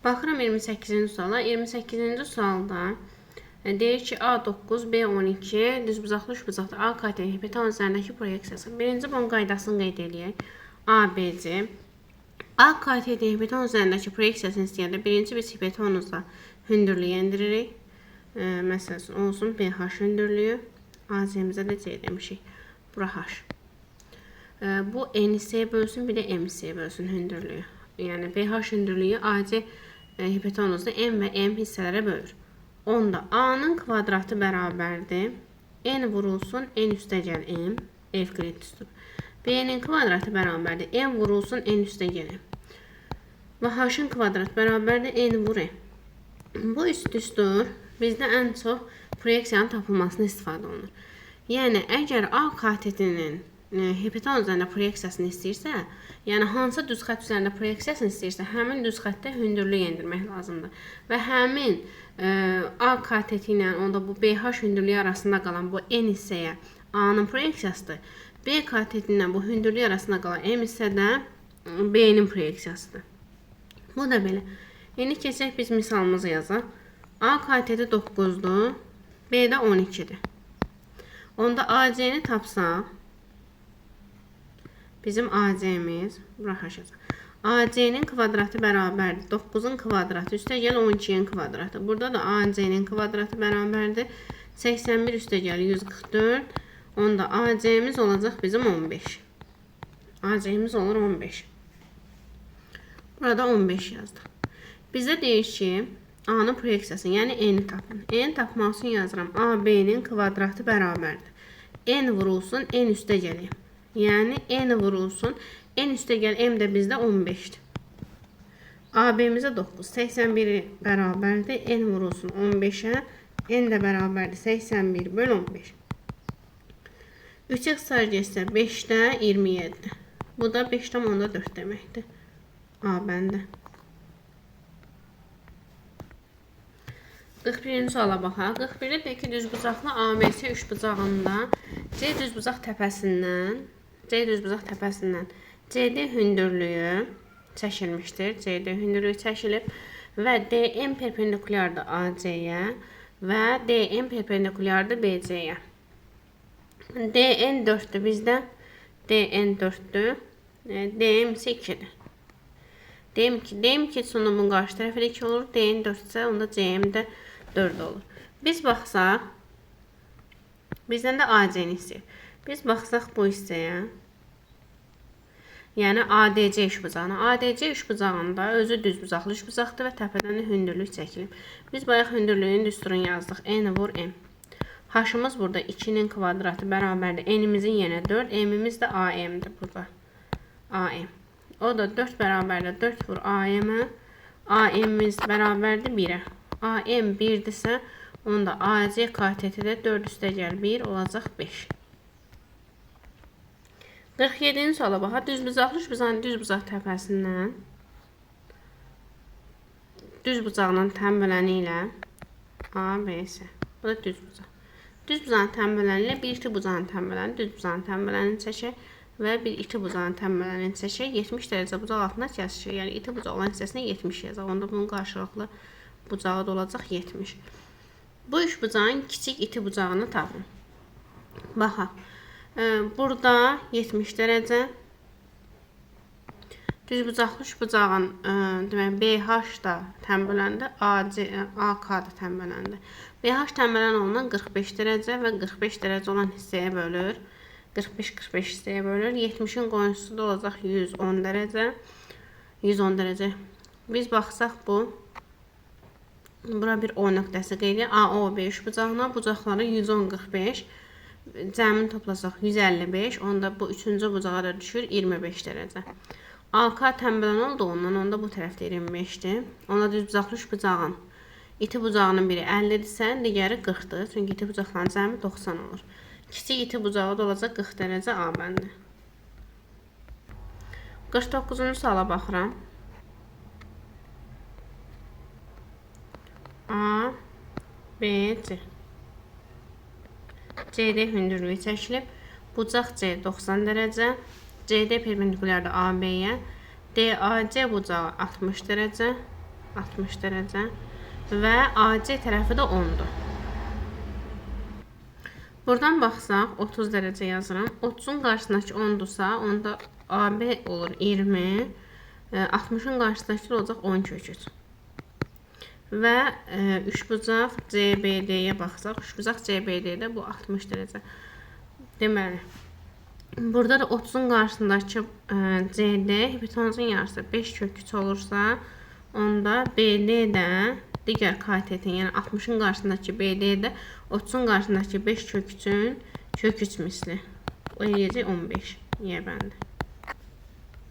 Baxıram 28-ci suala. 28-ci sualda deyir ki, A9, B12 düzbucaqlı üçbucaqda A katenin hipotenuz üzərindəki proyeksiyası. Birinci bunun qaydasını qeyd edək. ABC. A katenin hipotenuz üzərindəki proyeksiyasını istəyəndə birinci biz hipotenuzla hündürlüyü endiririk. Məsələn, olsun BH hündürlüyü. AC-mizə də C demişik. Bura H. Bu NC bölsün, bir də MC bölsün hündürlüyü. Yəni BH hündürlüyü AC hipotenuzda M və M hissələrə bölür. Onda A-nın kvadratı bərabərdir. N vurulsun N üstəgəl M. Evkliddir. B-nin kvadratı bərabərdir. N vurulsun N üstəgəl M. Və H-ın kvadratı bərabərdir. N vur M. Bu üst-üstür bizdə ən çox proyeksiyanın tapılmasına istifadə olunur. Yəni, əgər A katetinin hipotenuz üzərində proyeksiyasını istəyirsə, yəni hansı düz xətt üzərində proyeksiyasını istəyirsə, həmin düz xəttə hündürlük endirmək lazımdır. Və həmin A kateti ilə onda bu BH hündürlüyü arasında qalan bu N hissəyə A-nın proyeksiyasıdır. B kateti ilə bu hündürlüyü arasında qalan M hissədə B-nin proyeksiyasıdır. Bu da belə. İndi keçək biz misalımızı yazaq. A kateti 9-dur, B-də 12-dir. Onda AC-ni tapsaq, bizim AC-miz, bura haşacaq. AC-nin kvadratı bərabərdir. 9-un kvadratı üstəgəl 12-nin kvadratı. Burada da AC-nin kvadratı bərabərdir. 81 üstəgəl 144. Onda AC-miz olacaq bizim 15. AC-miz olur 15. Burada 15 yazdıq. Bizdə deyir ki, A-nın proyeksiyasını, yəni N-i tapın. N tapmaq üçün yazıram. AB-nin kvadratı bərabərdir. N vurulsun, N üstəgəl M. Yəni N vurulsun, N üstəgəl M də bizdə 15-dir. AB-mizə 9, 81 bərabərdir. N vurulsun 15-ə, N də bərabərdir 81 böl 15. 3 xısar geçsə 5-də 27-dir. Bu da 5,4 deməkdir. A bəndə. 41-ci suala baxaq. 41-də deyir ki, düzbucaqlı ABC üçbucağında C düzbucaq təpəsindən CD hündürlüyü çəkilmişdir. CD hündürlüyü çəkilib və DM perpendikulyardır AC-yə və DM perpendikulyardır BC-yə. DN 4-dür bizdə. DN 4-dür. DM isə 2-dir. DM 2 sonra bunun qarşı tərəfi də 2 olur. DN 4 isə onda CM də 4 olur. Biz baxsaq, bizdən də AC-ni istəyir. Biz baxsaq bu hissəyə, yəni ADC üçbucağına. ADC üçbucağında özü düzbucaqlı üçbucaqdır və təpədən də hündürlük çəkilib. Biz bayaq hündürlüyün düsturunu yazdıq. N vur M. H-ımız burada 2-nin kvadratı bərabərdir. N-imizin yenə 4. M-imiz də AM-dir burada. AM. O da 4 bərabərdir. 4 vur AM-ə. AM-imiz bərabərdir 1-ə. AM 1-dirsə, onda AC kateti də 4 üstəgəl 1 olacaq 5. 47-ci suala baxaq. Düzbucaqlı üçbucağın düzbucaq təpəsindən düzbucağının tənbələni ilə ABC. Bu da düzbucaq. Düzbucağın tənbələni ilə bir iti bucağın tənbələni, düzbucağın tənbələni çəkək və bir iti bucağın tənbələni çəkək. 70 dərəcə bucaq altına kəsişir. Yəni iti bucaq olan hissəsinə 70 yazaq. Onda bunun qarşılıqlı bucağı da olacaq 70. Bu üç bucağın kiçik iti bucağını tapın. Baxaq. Burada 70 dərəcə düzbucaqlı üçbucağın BH da tənbələndə, AK da tənbələndə. BH tənbələn olunan 45 dərəcə və 45 dərəcə olan hissəyə bölür. 45-45 hissəyə bölür. 70-in qoyuncusu da olacaq 110 dərəcə. 110 dərəcə. Biz baxsaq bu, bura bir O nöqtəsi qeyd edək. AOB üçbucağına bucaqları 110-45. Cəmini toplasaq 155. Onda bu üçüncü bucağa da düşür 25 dərəcə. AK tənbələn olduğundan onda bu tərəfdə 25-dir. Onda düzbucaqlı üçbucağın iti bucağının biri 50-dirsə, digəri 40-dır. Çünki iti bucaqların cəmi 90 olur. Kiçik iti bucağı da olacaq 40 dərəcə A bəndi. 49-cu suala baxıram. A, B, C. CD hündürlüyü çəkilib. Bucaq C 90 dərəcə. CD perpendikulyardır AB-yə. DAC bucağı 60 dərəcə. 60 dərəcə və AC tərəfi də 10-dur. Buradan baxsaq 30 dərəcə yazıram. 30-un qarşısındakı 10-dursa, onda AB olur 20, 60-ın qarşısındakı olacaq 10 kök 3. Və üçbucaq CBD-yə baxsaq, üçbucaq CBD-də bu 60 dərəcə. Deməli, burada da 30-un qarşısındakı CD hipotenuzun yarısı 5 kök 3 olursa, onda BD də digər katetin, yəni 60-ın qarşısındakı BD də 30-un qarşısındakı 5 kök 3-ün kök 3 misli. O eləyəcək 15 yer bəndi.